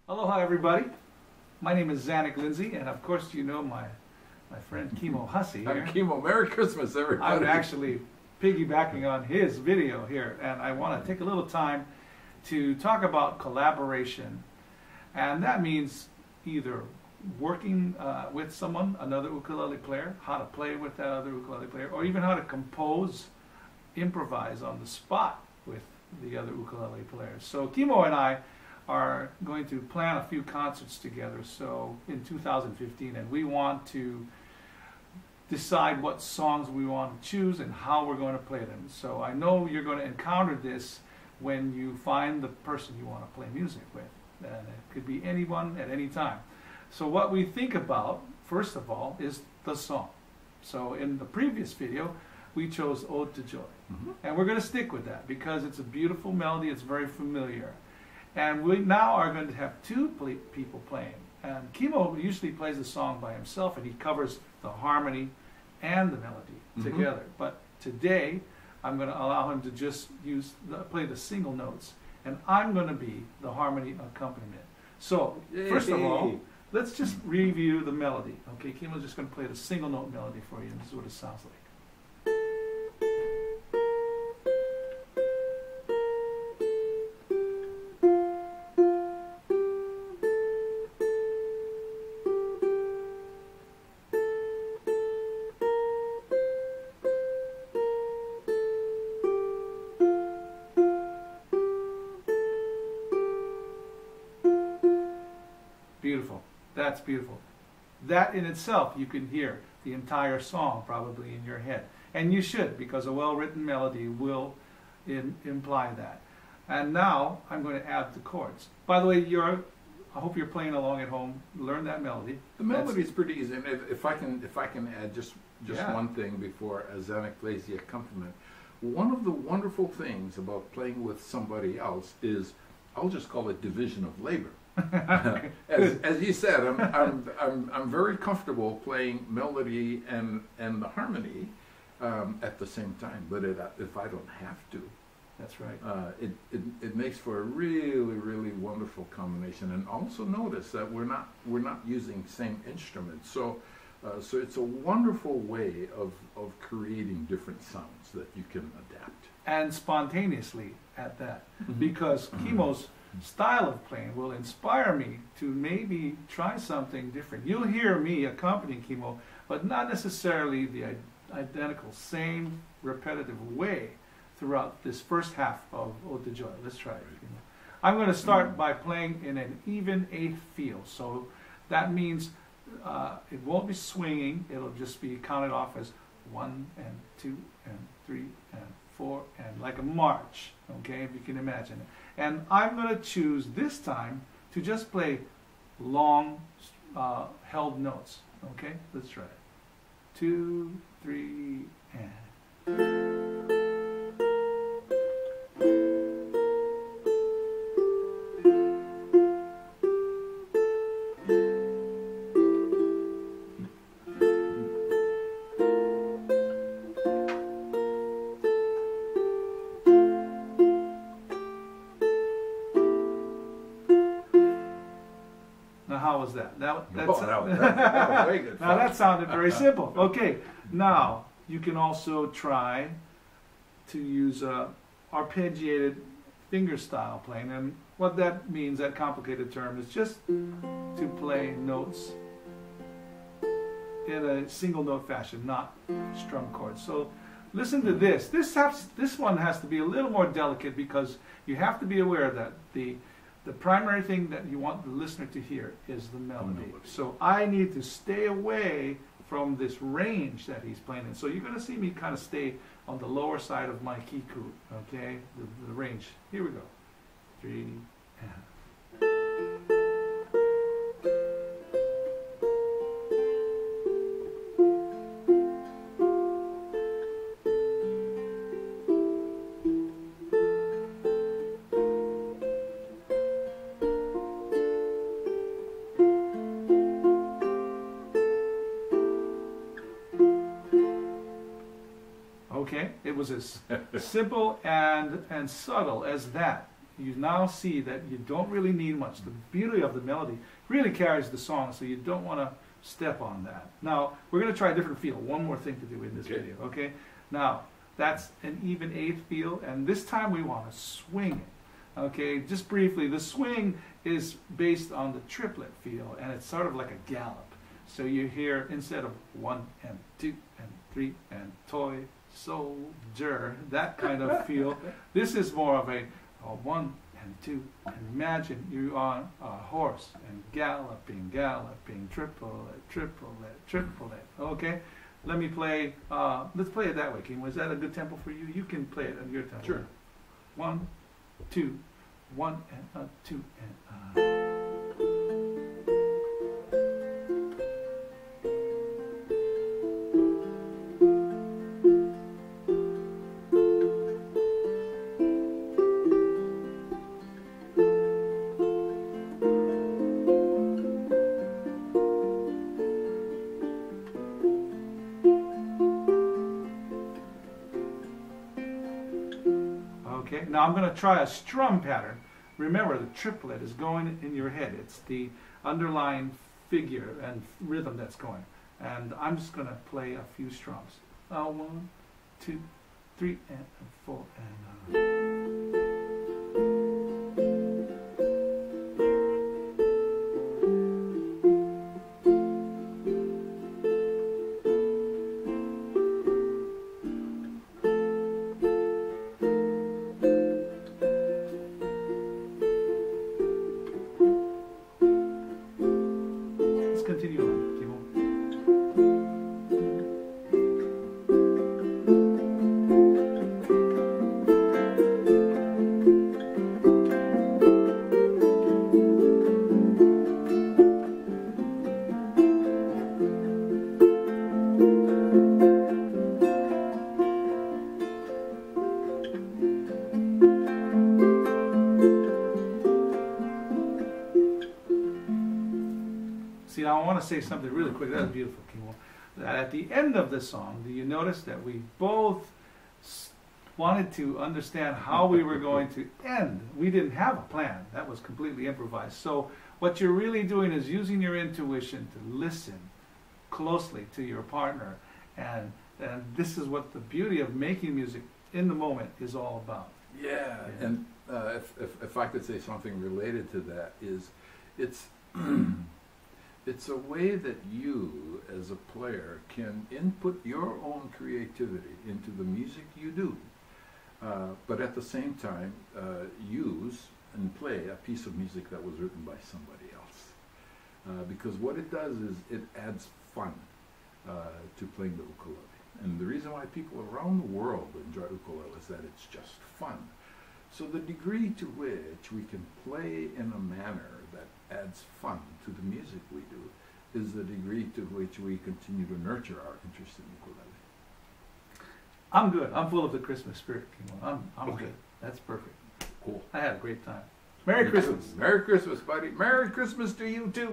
Aloha everybody, my name is Zanuck Lindsey, and of course you know my friend Kimo Hussey here. I'm Kimo. Merry Christmas everybody. I'm actually piggybacking on his video here, and I want to take a little time to talk about collaboration, and that means either working with someone, another ukulele player, how to play with that other ukulele player, or even how to compose, improvise on the spot with the other ukulele players. So Kimo and I are going to plan a few concerts together in 2015, and we want to decide what songs we want to choose and how we're going to play them. So I know you're going to encounter this when you find the person you want to play music with, and it could be anyone at any time. So what we think about, first of all, is the song. So in the previous video, we chose Ode to Joy. And we're going to stick with that because it's a beautiful melody, it's very familiar. And we now are going to have two people playing. And Kimo usually plays the song by himself, and he covers the harmony and the melody together. But today, I'm going to allow him to just play the single notes, and I'm going to be the harmony accompaniment. So, first of all, let's just review the melody. Okay, Kimo's just going to play the single note melody for you, and this is what it sounds like. Beautiful. That's beautiful. That in itself, you can hear the entire song probably in your head. And you should, because a well-written melody will imply that. And now I'm going to add the chords. By the way, I hope you're playing along at home. Learn that melody. The melody is pretty easy. And if I can add just one thing before Zanuck plays the accompaniment. One of the wonderful things about playing with somebody else is, I'll just call it division of labor. As you said, I'm very comfortable playing melody and the harmony at the same time. But if I don't have to, that's right. It makes for a really wonderful combination. And also notice that we're not using same instruments. So it's a wonderful way of creating different sounds that you can adapt. And spontaneously at that, because Kimo's style of playing will inspire me to maybe try something different. You'll hear me accompanying Kimo, but not necessarily the identical, same repetitive way throughout this first half of Ode to Joy. Let's try it. I'm going to start by playing in an even eighth feel. So that means it won't be swinging. It'll just be counted off as 1 and 2 and 3 and 4 and like a march. Okay, if you can imagine it. And I'm going to choose this time to just play long held notes. Okay, let's try it. 2, 3, and... How was that? That was very good. Now that sounded very simple. Okay, now you can also try to use arpeggiated finger style playing, and what that means, that complicated term, is just to play notes in a single note fashion, not strum chords. So listen to this. This one has to be a little more delicate because you have to be aware that the primary thing that you want the listener to hear is the melody. So I need to stay away from this range that he's playing in. So you're going to see me kind of stay on the lower side of my kiku, okay? The range. Here we go. 3 and... Okay, it was as simple and subtle as that. you now see that you don't really need much. The beauty of the melody really carries the song, so you don't want to step on that. Now, we're going to try a different feel. One more thing to do in this video, okay? Now, that's an even 8th feel, and this time we want to swing it. Okay, just briefly, the swing is based on the triplet feel, and it's sort of like a gallop. So you hear, instead of 1 and 2 and 3 and toy soldier, that kind of feel, this is more of a 1 and 2, and imagine you're on a horse and galloping, galloping, triplet, triplet, triplet. Okay, let me play. Let's play it that way, Kimo. Is that a good tempo for you? You can play it at your tempo. Sure. 1, 2, 1 and 2 and. Okay, now I'm going to try a strum pattern. Remember, the triplet is going in your head. It's the underlying figure and rhythm that's going. And I'm just going to play a few strums. 1, 2, 3, and 4, and. Continue on, Kimo. See, now I want to say something really quick. That was beautiful, Kimo. That at the end of the song, do you notice that we both wanted to understand how we were going to end? We didn't have a plan. That was completely improvised. So what you're really doing is using your intuition to listen closely to your partner. And this is what the beauty of making music in the moment is all about. Yeah, and if I could say something related to that, is it's it's a way that you, as a player, can input your own creativity into the music you do, but at the same time use and play a piece of music that was written by somebody else. Because what it does is it adds fun to playing the ukulele. And the reason why people around the world enjoy ukulele is that it's just fun. So the degree to which we can play in a manner that adds fun to the music we do is the degree to which we continue to nurture our interest in ukulele. I'm good. I'm full of the Christmas spirit, Kimo. I'm Okay. good. That's perfect. Cool. I had a great time. Merry Christmas. Merry Christmas, buddy. Merry Christmas to you too.